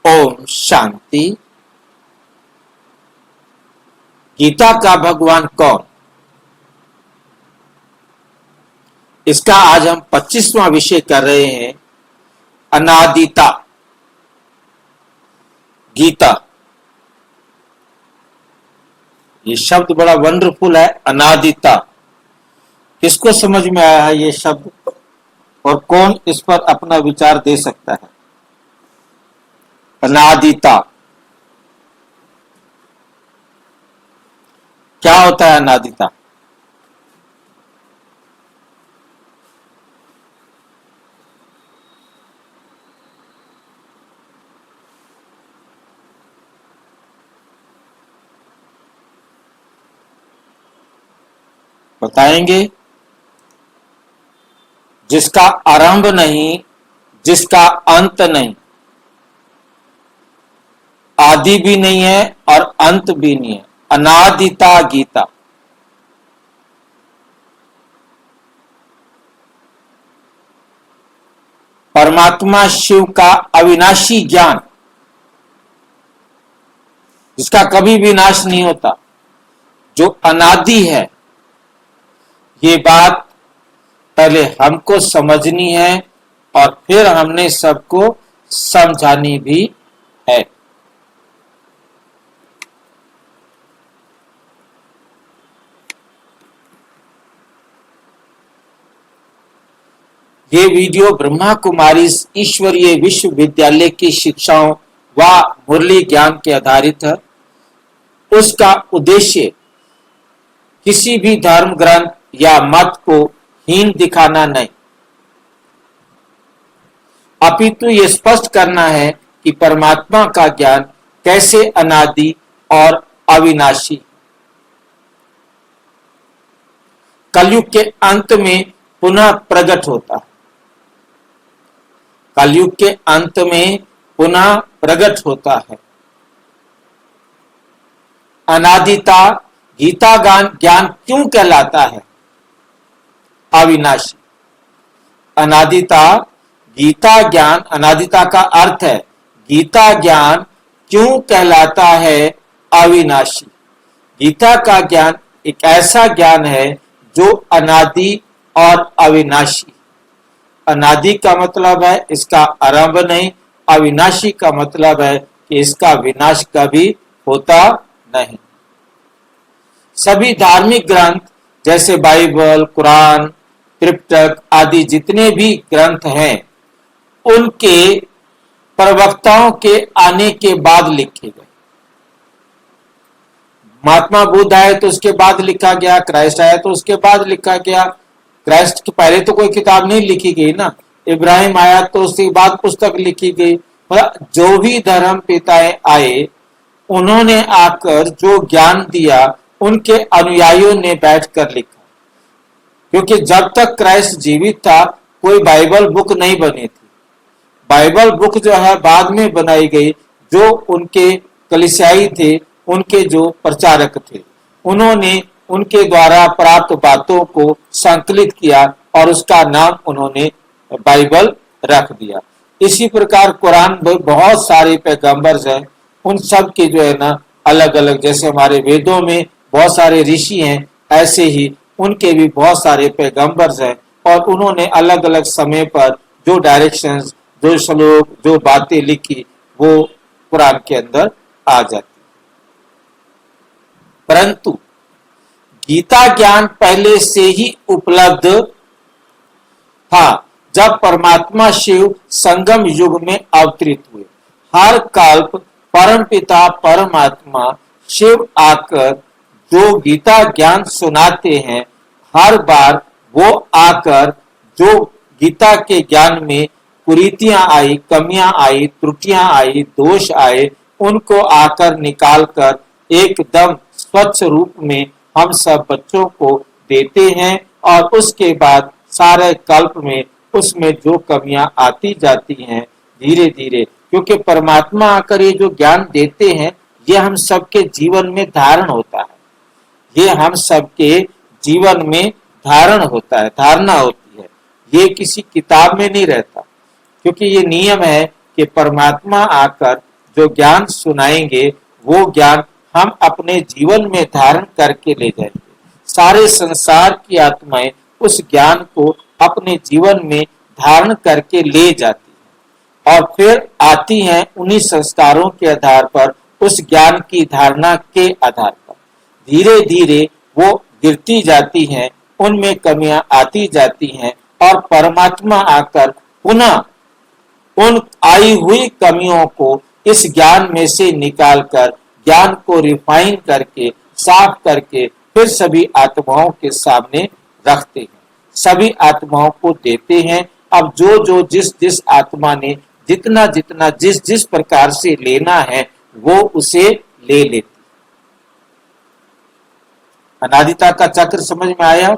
ओम शांति। गीता का भगवान कौन, इसका आज हम 25वां विषय कर रहे हैं। अनादिता। गीता, ये शब्द बड़ा वंडरफुल है। अनादिता किसको समझ में आया है ये शब्द, और कौन इस पर अपना विचार दे सकता है? अनादिता क्या होता है? अनादिता बताएंगे? जिसका आरंभ नहीं, जिसका अंत नहीं, आदि भी नहीं है और अंत भी नहीं है। अनादिता गीता। परमात्मा शिव का अविनाशी ज्ञान, जिसका कभी विनाश नहीं होता, जो अनादि है। ये बात पहले हमको समझनी है और फिर हमने सबको समझानी भी है। ये वीडियो ब्रह्मा कुमारी ईश्वरीय विश्वविद्यालय की शिक्षाओं व मुरली ज्ञान के आधारित है। उसका उद्देश्य किसी भी धर्म ग्रंथ या मत को हीन दिखाना नहीं, अपितु ये स्पष्ट करना है कि परमात्मा का ज्ञान कैसे अनादि और अविनाशी, कलयुग के अंत में पुनः प्रकट होता है। कलयुग के अंत में पुनः प्रकट होता है। अनादिता गीता ज्ञान क्यों कहलाता है? अविनाशी। अनादिता गीता ज्ञान, अनादिता का अर्थ है गीता ज्ञान क्यों कहलाता है? अविनाशी। गीता का ज्ञान एक ऐसा ज्ञान है जो अनादि और अविनाशी। अनादि का मतलब है इसका आरंभ नहीं, अविनाशी का मतलब है कि इसका विनाश कभी होता नहीं। सभी धार्मिक ग्रंथ जैसे बाइबल, कुरान, त्रिपिटक आदि जितने भी ग्रंथ हैं, उनके प्रवक्ताओं के आने के बाद लिखे गए। महात्मा बुद्ध आए तो उसके बाद लिखा गया, क्राइस्ट आया तो उसके बाद लिखा गया। क्राइस्ट के पहले तो कोई किताब नहीं लिखी गई ना। इब्राहिम आया तो उसके बाद पुस्तक लिखी गई। मतलब जो भी धर्म पिताएं आए, उन्होंने आकर जो ज्ञान दिया, उनके अनुयायियों ने बैठकर लिखा। क्योंकि जब तक क्राइस्ट जीवित था, कोई बाइबल बुक नहीं बनी थी। बाइबल बुक जो है बाद में बनाई गई। जो उनके कलीसियाई थे, उनके जो प्रचारक थे, उन्होंने उनके द्वारा प्राप्त बातों को संकलित किया और उसका नाम उन्होंने बाइबल रख दिया। इसी प्रकार कुरान में बहुत सारे पैगंबर्स हैं, उन सब के जो है ना अलग अलग, जैसे हमारे वेदों में बहुत सारे ऋषि हैं, ऐसे ही उनके भी बहुत सारे पैगंबर्स हैं और उन्होंने अलग अलग समय पर जो डायरेक्शंस, जो श्लोक, जो बातें लिखी, वो कुरान के अंदर आ जाती। परंतु गीता ज्ञान पहले से ही उपलब्ध था। जब परमात्मा शिव संगम युग में अवतरित हुए, हर कल्प परमपिता परमात्मा शिव आकर जो गीता ज्ञान सुनाते हैं, हर बार वो आकर जो गीता के ज्ञान में कुरीतियां आई, कमियां आई, त्रुटियां आई, दोष आए, उनको आकर निकालकर एकदम स्वच्छ रूप में हम सब बच्चों को देते हैं। और उसके बाद सारे कल्प में उसमें जो कमियां आती जाती हैं धीरे धीरे, क्योंकि परमात्मा आकर ये जो ज्ञान देते हैं, ये हम सबके जीवन में धारण होता है। ये हम सबके जीवन में धारण होता है, धारणा होती है। ये किसी किताब में नहीं रहता, क्योंकि ये नियम है कि परमात्मा आकर जो ज्ञान सुनाएंगे वो ज्ञान हम अपने जीवन में धारण करके ले जाएंगे। सारे संसार की आत्माएं उस ज्ञान को अपने जीवन में धारण करके ले जाती हैं और फिर आती हैं उन्हीं संस्कारों के आधार पर, उस ज्ञान की धारणा के आधार पर धीरे धीरे वो गिरती जाती हैं, उनमें कमियां आती जाती हैं और परमात्मा आकर पुनः उन आई हुई कमियों को इस ज्ञान में से निकालकर ज्ञान को रिफाइन करके साफ करके फिर सभी आत्माओं के सामने रखते हैं, सभी आत्माओं को देते हैं। अब जो जो जिस जिस आत्मा ने जितना जितना जिस जिस प्रकार से लेना है वो उसे ले लेती। अनादिता का चक्र समझ में आया?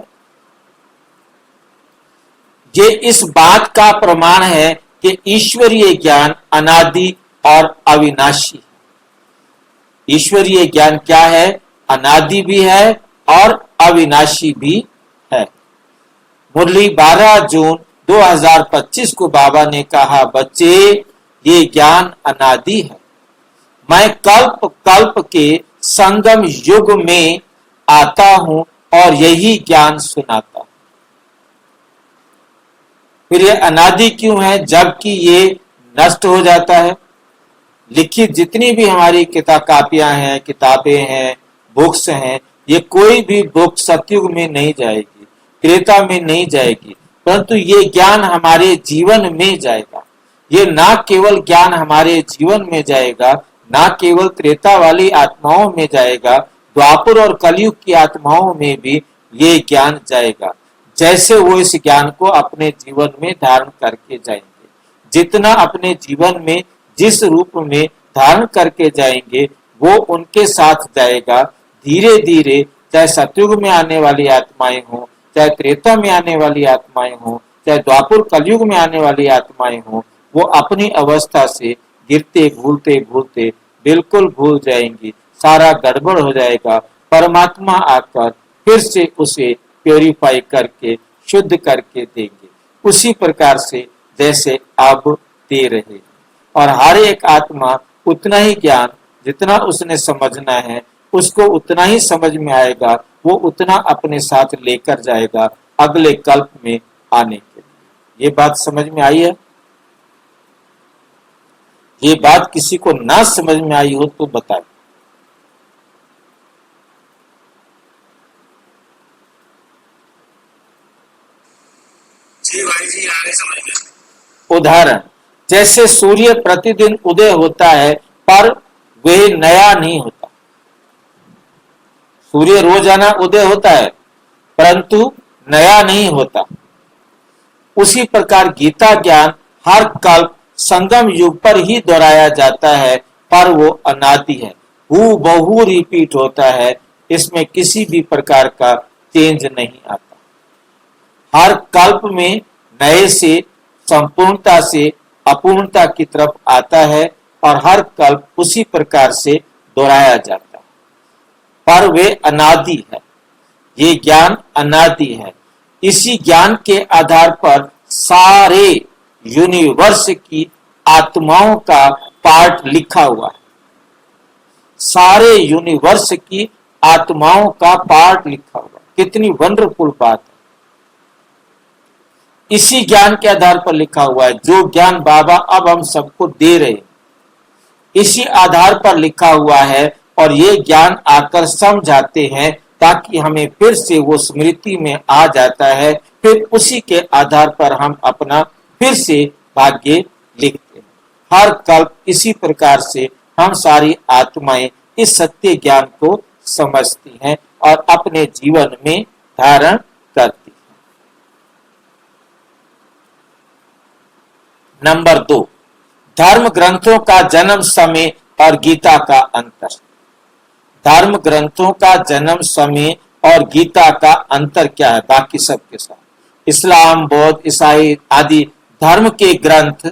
ये इस बात का प्रमाण है कि ईश्वरीय ज्ञान अनादि और अविनाशी। ईश्वरीय ज्ञान क्या है? अनादि भी है और अविनाशी भी है। मुरली 12 जून 2025 को बाबा ने कहा, बच्चे ये ज्ञान अनादि है। मैं कल्प कल्प के संगम युग में आता हूं और यही ज्ञान सुनाता हूं। फिर ये अनादि क्यों है जबकि ये नष्ट हो जाता है? लिखित जितनी भी हमारी कापियां हैं, किताबें हैं, बुक्स हैं, ये कोई भी बुक सतयुग में नहीं जाएगी, त्रेता में नहीं जाएगी, परंतु ये ज्ञान हमारे जीवन में जाएगा। ये ना केवल ज्ञान हमारे जीवन में जाएगा, ना केवल त्रेता वाली आत्माओं में जाएगा, द्वापर और कलयुग की आत्माओं में भी ये ज्ञान जाएगा। जैसे वो इस ज्ञान को अपने जीवन में धारण करके जाएंगे, जितना अपने जीवन में जिस रूप में धारण करके जाएंगे वो उनके साथ जाएगा। धीरे धीरे चाहे सतयुग में आने वाली आत्माएं हों, चाहे त्रेता में आने वाली आत्माएं हों, चाहे द्वापर कलयुग में आने वाली आत्माएं हों, वो अपनी अवस्था से गिरते भूलते भूलते बिल्कुल भूल जाएंगी, सारा गड़बड़ हो जाएगा। परमात्मा आकर फिर से उसे प्योरीफाई करके शुद्ध करके देंगे, उसी प्रकार से जैसे अब दे रहे। और हर एक आत्मा उतना ही ज्ञान जितना उसने समझना है उसको उतना ही समझ में आएगा, वो उतना अपने साथ लेकर जाएगा अगले कल्प में आने के लिए। ये बात समझ में आई है? ये बात किसी को ना समझ में आई हो तो बताए। उदाहरण, जैसे सूर्य प्रतिदिन उदय होता है पर वह नया नहीं होता। सूर्य रोजाना उदय होता है परंतु नया नहीं होता। उसी प्रकार गीता ज्ञान हर कल्प संगम युग पर ही दोहराया जाता है पर वो अनादि है, हूबहू रिपीट होता है, इसमें किसी भी प्रकार का चेंज नहीं आता। हर कल्प में नए से संपूर्णता से अपूर्णता की तरफ आता है और हर कल्प उसी प्रकार से दोहराया जाता है, पर वे अनादि है। ये ज्ञान अनादि है। इसी ज्ञान के आधार पर सारे यूनिवर्स की आत्माओं का पार्ट लिखा हुआ है। सारे यूनिवर्स की आत्माओं का पार्ट लिखा हुआ है। कितनी वंडरफुल बात है। इसी ज्ञान के आधार पर लिखा हुआ है। जो ज्ञान बाबा अब हम सबको दे रहे हैं इसी आधार पर लिखा हुआ है और ये ज्ञान आकर समझाते हैं ताकि हमें फिर से वो स्मृति में आ जाता है। फिर उसी के आधार पर हम अपना फिर से भाग्य लिखते हैं। हर कल्प इसी प्रकार से हम सारी आत्माएं इस सत्य ज्ञान को समझती हैं और अपने जीवन में धारण करती हैं। नंबर 2, धर्म ग्रंथों का जन्म समय और गीता का अंतर। धर्म ग्रंथों का जन्म समय और गीता का अंतर क्या है बाकी सबके साथ? इस्लाम, बौद्ध, ईसाई आदि धर्म के ग्रंथ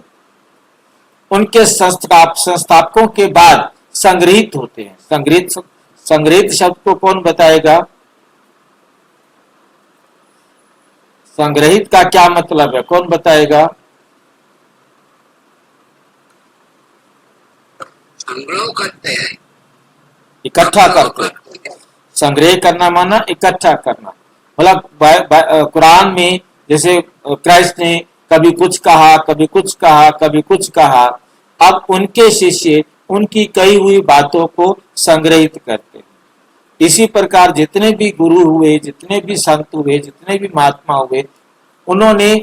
उनके संस्थापकों के बाद संग्रहित होते हैं। संग्रहित शब्द को कौन बताएगा? संग्रहित का क्या मतलब है, कौन बताएगा? संग्रह करते हैं, इकट्ठा करते। संग्रह करना माना इकट्ठा करना, मतलब कुरान में जैसे क्राइस्ट ने कभी कुछ कहा, कभी कुछ कहा, कभी कुछ कहा, अब उनके शिष्य उनकी कही हुई बातों को संग्रहित करते हैं। इसी प्रकार जितने भी गुरु हुए, जितने भी संत हुए, जितने भी महात्मा हुए, उन्होंने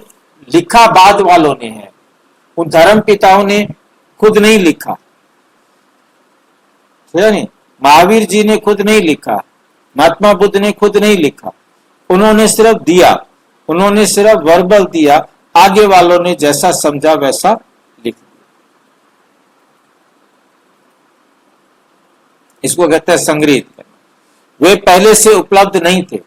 लिखा बाद वालों ने है। उन धर्म पिताओं ने खुद नहीं लिखा, नहीं, महावीर जी ने खुद नहीं लिखा, महात्मा बुद्ध ने खुद नहीं लिखा, उन्होंने सिर्फ दिया, उन्होंने सिर्फ वर्बल दिया, आगे वालों ने जैसा समझा वैसा लिख दिया। इसको कहते हैं संग्रहित करना। वे पहले से उपलब्ध नहीं थे।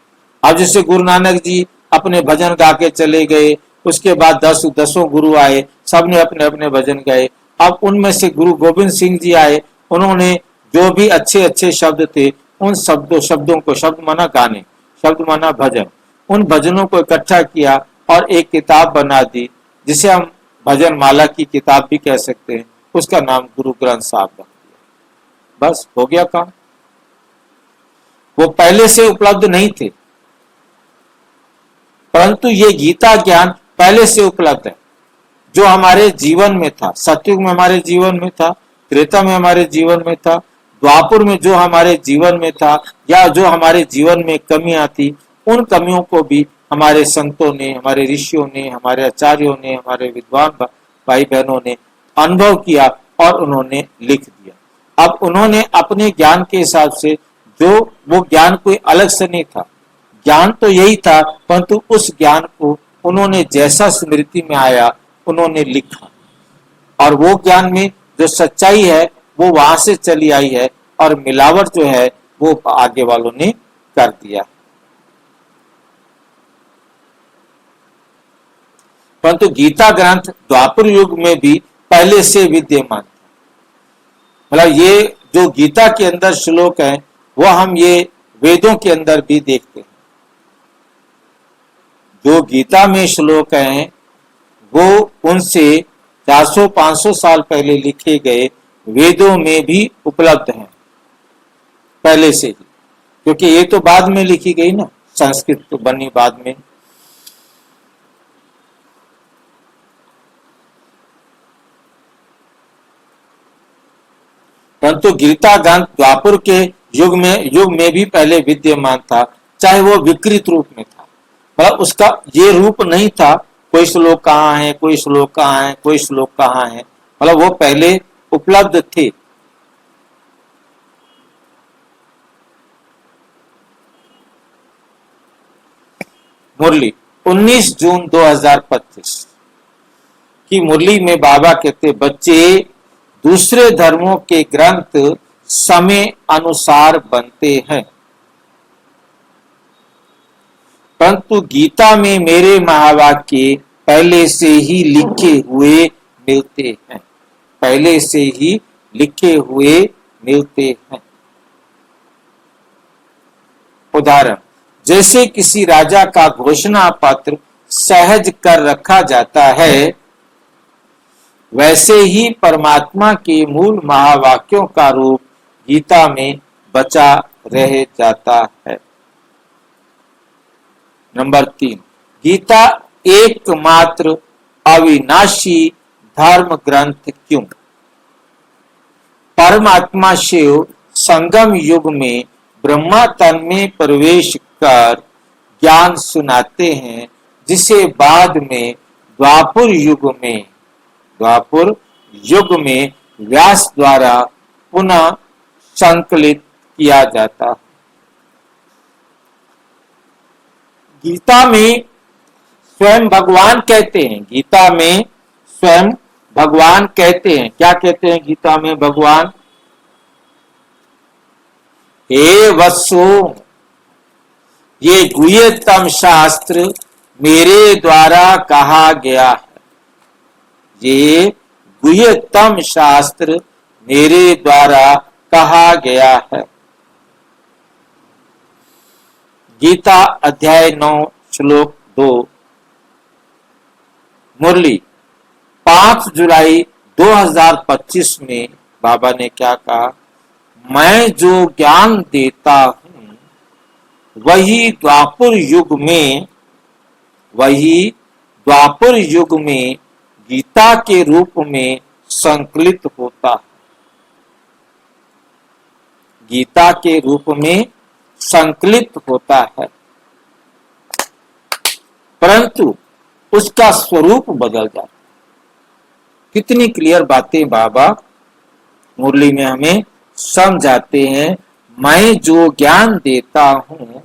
अब जैसे गुरु नानक जी अपने भजन गा के चले गए, उसके बाद दसों गुरु आए, सबने अपने अपने भजन गाए। अब उनमें से गुरु गोविंद सिंह जी आए, उन्होंने जो भी अच्छे अच्छे शब्द थे उन शब्दों को, शब्द माना गाने, शब्द माना भजन, उन भजनों को इकट्ठा किया और एक किताब बना दी, जिसे हम भजन माला की किताब भी कह सकते हैं। उसका नाम गुरु ग्रंथ साहब रख दिया। बस हो गया काम। वो पहले से उपलब्ध नहीं थे, परंतु ये गीता ज्ञान पहले से उपलब्ध है, जो हमारे जीवन में था। सतयुग में हमारे जीवन में था, त्रेता में हमारे जीवन में था, द्वापुर में जो हमारे जीवन में था, या जो हमारे जीवन में कमियां थी, उन कमियों को भी हमारे संतों ने, हमारे ऋषियों ने, हमारे आचार्यों ने, हमारे विद्वान भाई बहनों ने अनुभव किया और उन्होंने लिख दिया। अब उन्होंने अपने ज्ञान के हिसाब से, जो वो ज्ञान कोई अलग से नहीं था, ज्ञान तो यही था, परंतु उस ज्ञान को उन्होंने जैसा स्मृति में आया उन्होंने लिखा, और वो ज्ञान में जो सच्चाई है वो वहां से चली आई है, और मिलावट जो है वो आगे वालों ने कर दिया। परंतु गीता ग्रंथ द्वापर युग में भी पहले से विद्यमान था। मतलब ये जो गीता के अंदर श्लोक है वो हम ये वेदों के अंदर भी देखते हैं। जो गीता में श्लोक हैं वो उनसे 400-500 साल पहले लिखे गए वेदों में भी उपलब्ध हैं पहले से ही, क्योंकि ये तो बाद में लिखी गई ना, संस्कृत तो बनी बाद में। परंतु गीता ग्रंथ द्वापर के युग में भी पहले विद्यमान था, चाहे वो विकृत रूप में था। मतलब उसका ये रूप नहीं था, कोई श्लोक कहाँ है, कोई श्लोक कहाँ है, कोई श्लोक कहाँ है, मतलब वो पहले उपलब्ध थे। मुरली 19 जून 2025 की मुरली में बाबा कहते, बच्चे दूसरे धर्मों के ग्रंथ समय अनुसार बनते हैं, परंतु गीता में मेरे महावाक्य पहले से ही लिखे हुए मिलते हैं, पहले से ही लिखे हुए मिलते हैं। उदाहरण, जैसे किसी राजा का घोषणा पत्र सहज कर रखा जाता है, वैसे ही परमात्मा के मूल महावाक्यों का रूप गीता में बचा रह जाता है। नंबर 3, गीता एकमात्र अविनाशी धर्म ग्रंथ क्यों? परमात्मा शिव संगम युग में ब्रह्मा तन में प्रवेश कर ज्ञान सुनाते हैं, जिसे बाद में द्वापर युग में व्यास द्वारा पुनः संकलित किया जाता। गीता में स्वयं भगवान कहते हैं, गीता में स्वयं भगवान कहते हैं, क्या कहते हैं गीता में भगवान? हे वत्सो, ये गुह्यतम शास्त्र मेरे द्वारा कहा गया है, ये गुह्यतम शास्त्र मेरे द्वारा कहा गया है। गीता अध्याय 9 श्लोक 2। मुरली 5 जुलाई 2025 में बाबा ने क्या कहा, मैं जो ज्ञान देता हूं वही द्वापर युग में गीता के रूप में संकलित होता है, गीता के रूप में संकलित होता है, परंतु उसका स्वरूप बदल जाता है। कितनी क्लियर बातें बाबा मुरली में हमें समझाते हैं। मैं जो ज्ञान देता हूं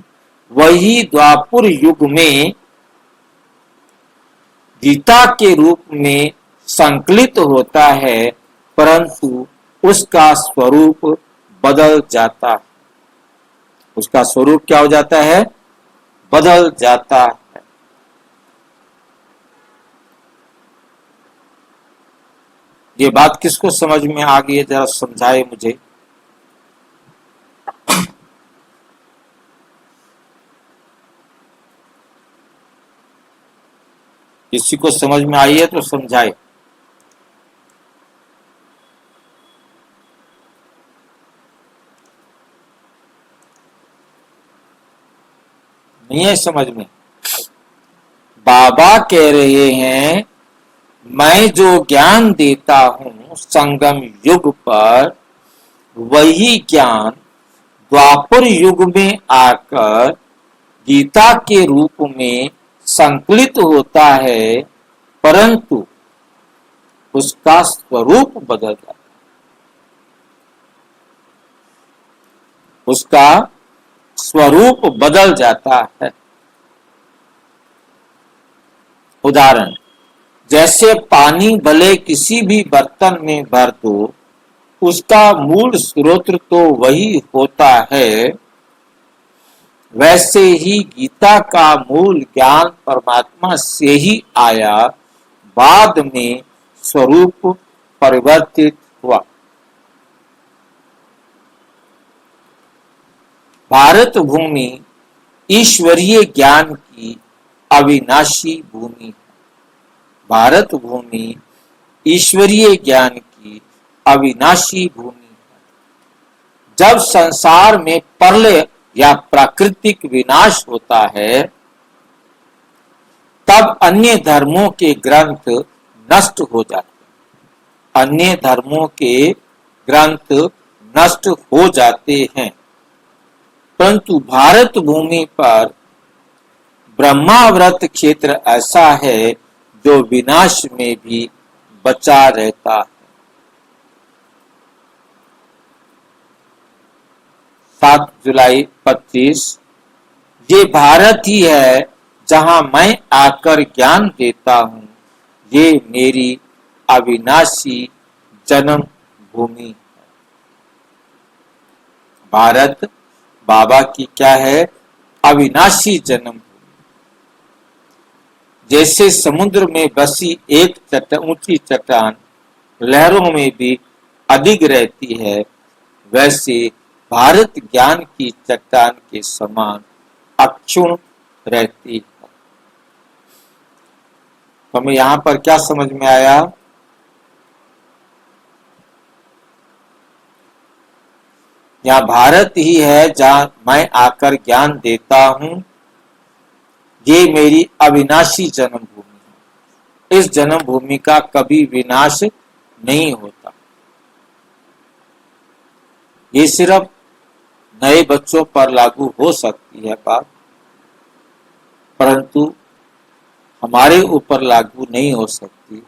वही द्वापर युग में गीता के रूप में संकलित होता है, परंतु उसका स्वरूप बदल जाता है। उसका स्वरूप क्या हो जाता है? बदल जाता है। ये बात किसको समझ में आ गई है, जरा समझाए मुझे। किसी को समझ में आई है तो समझाए। नहीं है समझ में? बाबा कह रहे हैं मैं जो ज्ञान देता हूं संगम युग पर, वही ज्ञान द्वापर युग में आकर गीता के रूप में संकलित होता है, परंतु उसका स्वरूप बदल जाता है। उसका स्वरूप बदल जाता है। उदाहरण, जैसे पानी भले किसी भी बर्तन में भर दो, उसका मूल स्रोत तो वही होता है, वैसे ही गीता का मूल ज्ञान परमात्मा से ही आया, बाद में स्वरूप परिवर्तित हुआ। भारत भूमि ईश्वरीय ज्ञान की अविनाशी भूमि है। भारत भूमि ईश्वरीय ज्ञान की अविनाशी भूमि है। जब संसार में प्रलय या प्राकृतिक विनाश होता है, तब अन्य धर्मों के ग्रंथ नष्ट हो जाते हैं। अन्य धर्मों के ग्रंथ नष्ट हो जाते हैं, परंतु भारत भूमि पर ब्रह्माव्रत क्षेत्र ऐसा है जो विनाश में भी बचा रहता है। 7 जुलाई 25, ये भारत ही है जहां मैं आकर ज्ञान देता हूं, ये मेरी अविनाशी जन्म भूमि है। भारत बाबा की क्या है? अविनाशी जन्म भूमि। जैसे समुद्र में बसी एक ऊंची चट्टान लहरों में भी अडिग रहती है, वैसे भारत ज्ञान की चट्टान के समान अक्षुण रहती है। तो हमें यहां पर क्या समझ में आया? यहाँ भारत ही है जहां मैं आकर ज्ञान देता हूं, ये मेरी अविनाशी जन्मभूमि है। इस जन्मभूमि का कभी विनाश नहीं होता। ये सिर्फ नए बच्चों पर लागू हो सकती है बात, परंतु हमारे ऊपर लागू नहीं हो सकती।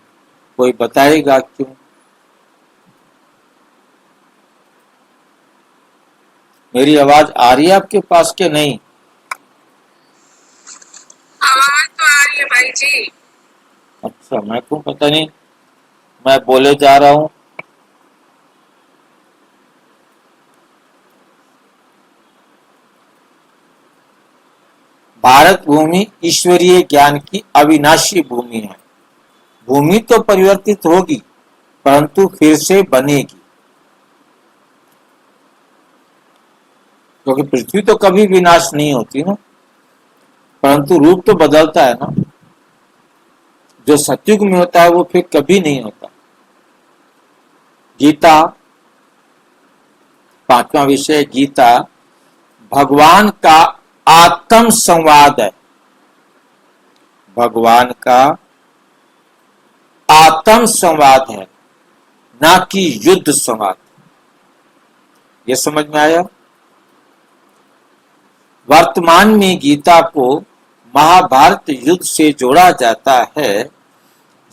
कोई बताएगा क्यों? मेरी आवाज आ रही है आपके पास के नहीं? आवाज तो आ रही है भाई जी। अच्छा, मैं क्यों पता नहीं, मैं बोले जा रहा हूं। भारत भूमि ईश्वरीय ज्ञान की अविनाशी भूमि है। भूमि तो परिवर्तित होगी, परंतु फिर से बनेगी, क्योंकि पृथ्वी तो कभी विनाश नहीं होती ना, परंतु रूप तो बदलता है ना। जो सतयुग में होता है वो फिर कभी नहीं होता। गीता 5वां विषय गीता भगवान का आत्म संवाद है। भगवान का आत्म संवाद है, ना कि युद्ध संवाद। यह समझ में आया? वर्तमान में गीता को महाभारत युद्ध से जोड़ा जाता है,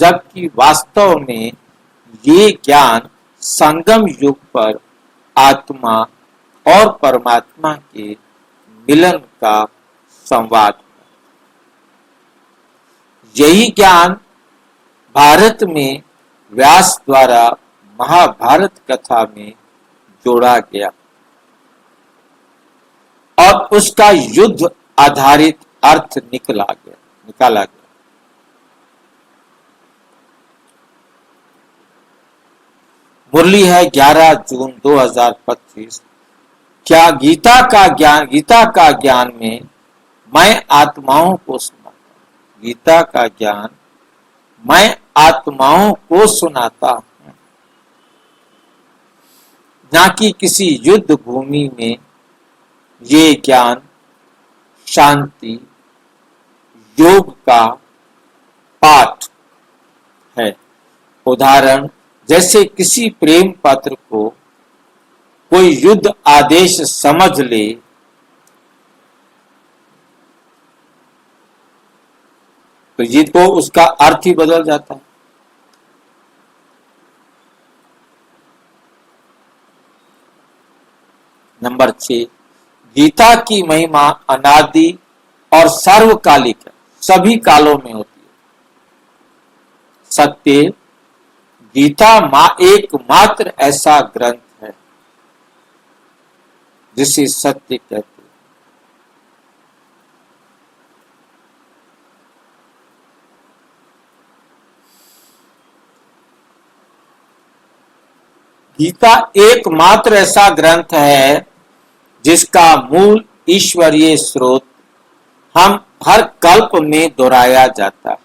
जबकि वास्तव में ये ज्ञान संगम युग पर आत्मा और परमात्मा के मिलन का संवाद है। यही ज्ञान भारत में व्यास द्वारा महाभारत कथा में जोड़ा गया और उसका युद्ध आधारित अर्थ निकाला गया। मुरली है 11 जून 2025। क्या गीता का ज्ञान में मैं आत्माओं को सुनाता। गीता का ज्ञान मैं आत्माओं को सुनाता हूं, ना कि किसी युद्ध भूमि में। ये ज्ञान शांति योग का पाठ है। उदाहरण, जैसे किसी प्रेम पत्र को कोई युद्ध आदेश समझ ले तो ये तो उसका अर्थ ही बदल जाता है। नंबर 6, गीता की महिमा अनादि और सर्वकालिक है, सभी कालों में होती है। सत्य, गीता एकमात्र ऐसा ग्रंथ है जिसे सत्य कहते हैं। गीता एकमात्र ऐसा ग्रंथ है जिसका मूल ईश्वरीय स्रोत हम हर कल्प में दोहराया जाता है।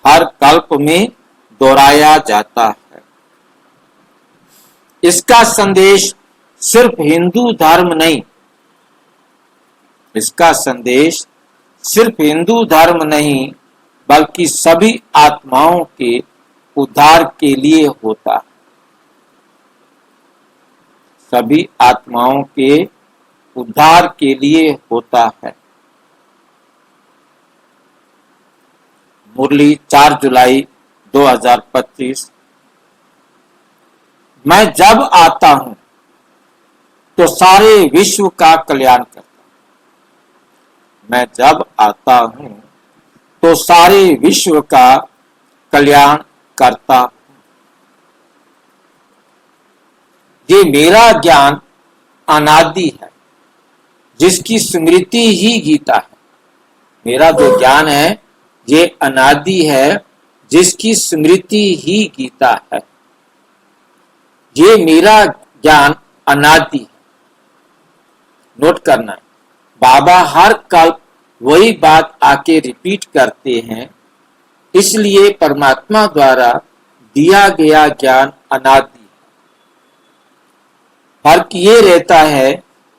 हर कल्प में दोहराया जाता है। इसका संदेश सिर्फ हिंदू धर्म नहीं, इसका संदेश सिर्फ हिंदू धर्म नहीं, बल्कि सभी आत्माओं के उद्धार के लिए होता है। सभी आत्माओं के उद्धार के लिए होता है। मुरली 4 जुलाई 2025। मैं जब आता हूं तो सारे विश्व का कल्याण करता हूं। मैं जब आता हूं तो सारे विश्व का कल्याण करता हूं। ये मेरा ज्ञान अनादि है, जिसकी स्मृति ही गीता है। मेरा जो ज्ञान है ये अनादि है, जिसकी स्मृति ही गीता है। ये मेरा ज्ञान अनादि है। नोट करना है, बाबा हर कल्प वही बात आके रिपीट करते हैं, इसलिए परमात्मा द्वारा दिया गया ज्ञान अनादि है। फर्क ये रहता है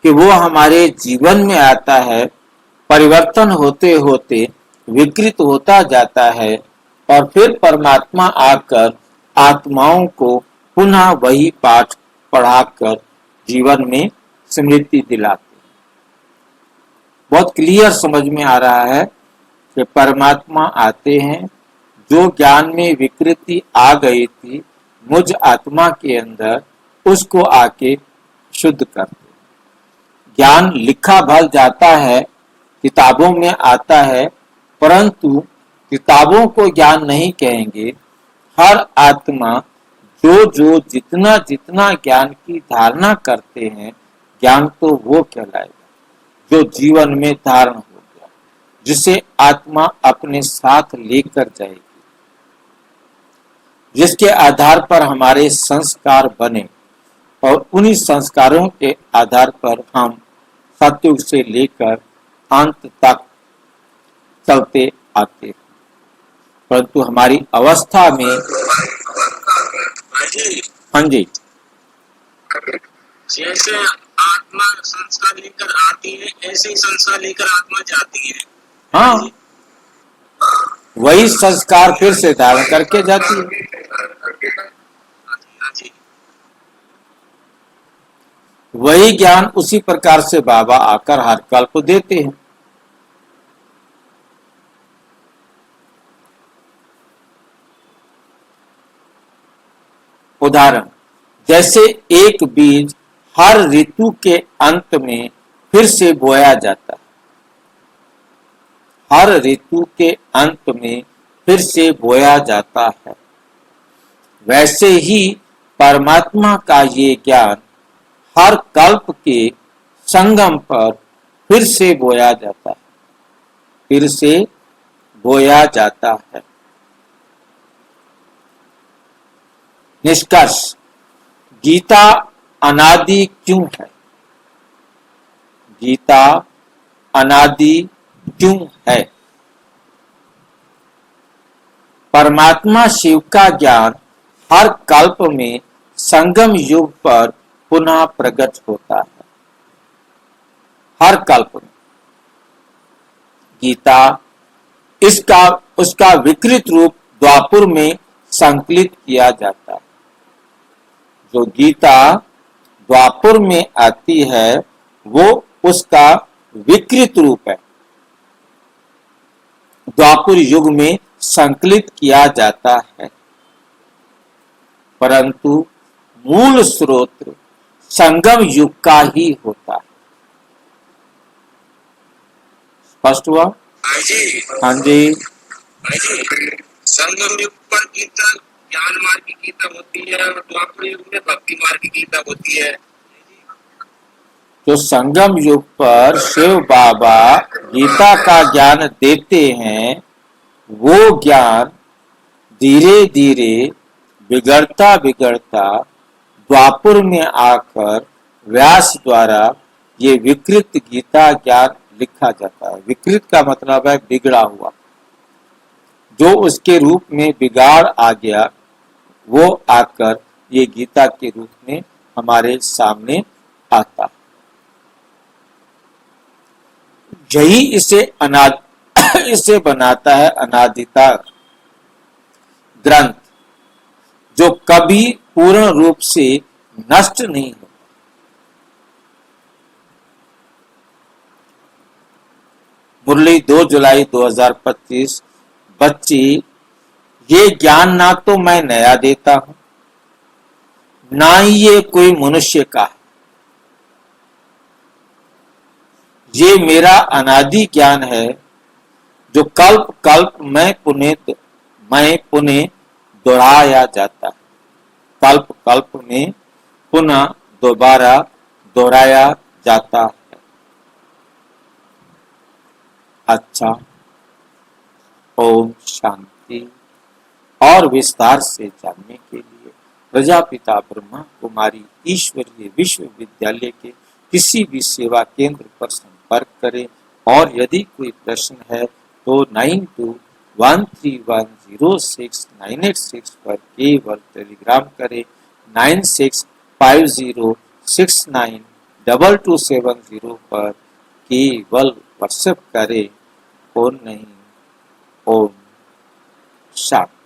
कि वो हमारे जीवन में आता है, परिवर्तन होते होते विकृत होता जाता है और फिर परमात्मा आकर आत्माओं को पुनः वही पाठ पढ़ाकर जीवन में स्मृति दिलाते हैं। बहुत क्लियर समझ में आ रहा है कि परमात्मा आते हैं, जो ज्ञान में विकृति आ गई थी मुझ आत्मा के अंदर, उसको आके शुद्ध करते हैं। ज्ञान लिखा भल जाता है, किताबों में आता है, परंतु किताबों को ज्ञान नहीं कहेंगे। हर आत्मा जो जितना जितना ज्ञान की धारणा करते हैं, ज्ञान तो वो कहलाएगा जो जीवन में धारण हो गया, जिसे आत्मा अपने साथ लेकर जाएगी, जिसके आधार पर हमारे संस्कार बने और उन्हीं संस्कारों के आधार पर हम सतयुग से लेकर अंत तक चलते आते हैं। परंतु हमारी अवस्था में हाँ जी, जैसे आत्मा संस्कार लेकर आती है, ऐसे ही संस्कार लेकर आत्मा जाती है। हाँ, वही संस्कार फिर से धारण करके जाती है। हाँ जी। वही ज्ञान उसी प्रकार से बाबा आकर हर कल्प देते हैं। उदाहरण, जैसे एक बीज हर ऋतु के अंत में फिर से बोया जाता है, हर ऋतु के अंत में फिर से बोया जाता है, वैसे ही परमात्मा का ये ज्ञान हर कल्प के संगम पर फिर से बोया जाता है, फिर से बोया जाता है। निष्कर्ष, गीता अनादि क्यों है? गीता अनादि क्यों है? परमात्मा शिव का ज्ञान हर कल्प में संगम युग पर पुनः प्रकट होता है, हर कल्प में। गीता इसका उसका विकृत रूप द्वापुर में संकलित किया जाता है। जो गीता द्वापुर में आती है वो उसका विकृत रूप है, द्वापुर युग में संकलित किया जाता है, परंतु मूल स्रोत संगम युग का ही होता है। स्पष्ट हुआ? हाँ जी। हाँ जी। हाँ जी। संगम युग पर गीता ज्ञान मार्ग की गीता होती है और द्वापर युग में भक्ति मार्ग की गीता होती है। जो संगम युग पर शिव बाबा गीता का ज्ञान देते हैं, वो ज्ञान धीरे धीरे बिगड़ता बिगड़ता द्वापुर में आकर व्यास द्वारा ये विकृत गीता ज्ञान लिखा जाता है। विकृत का मतलब है बिगड़ा हुआ, जो उसके रूप में बिगाड़ आ गया वो आकर ये गीता के रूप में हमारे सामने आता है। यही इसे बनाता है अनादिता ग्रंथ, जो कभी पूर्ण रूप से नष्ट नहीं होता। मुरली 2 जुलाई 2025। बच्ची, ये ज्ञान ना तो मैं नया देता हूं, ना ही ये कोई मनुष्य का है। ये मेरा अनादि ज्ञान है, जो कल्प कल्प में पुनः दोहराया जाता है, कल्प कल्प में पुनः दोबारा दोहराया जाता है। अच्छा, ओम शांति। और विस्तार से जानने के लिए प्रजापिता ब्रह्मा कुमारी ईश्वरीय विश्वविद्यालय के किसी भी सेवा केंद्र पर संपर्क करें, और यदि कोई प्रश्न है तो 9213106986 पर केवल टेलीग्राम करें, 9650692270 पर केवल व्हाट्सएप करें, फोन नहीं। ओम शांति।